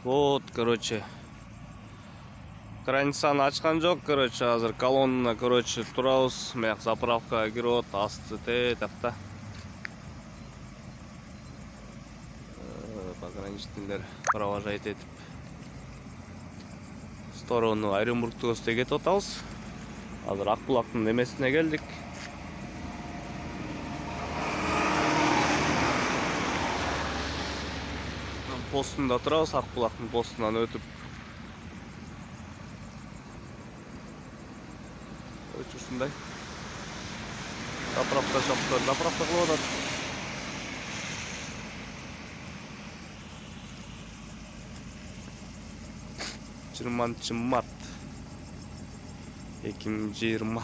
Вот, короче. Границаны ачкан жок, короче, азыр колонна, короче, турабыз. Мыяк заправкага кирип атат, асты тетакта. Пограничниктер провожать этип. Сторону Оренбургту көздөй кетип атабыз. Азыр Акбулактын немесине келдик. Постунда турабыз, Акбулактын постунан өтүп. Ушундай. Заправка жоктор, заправка кылып атат. 20 март 2020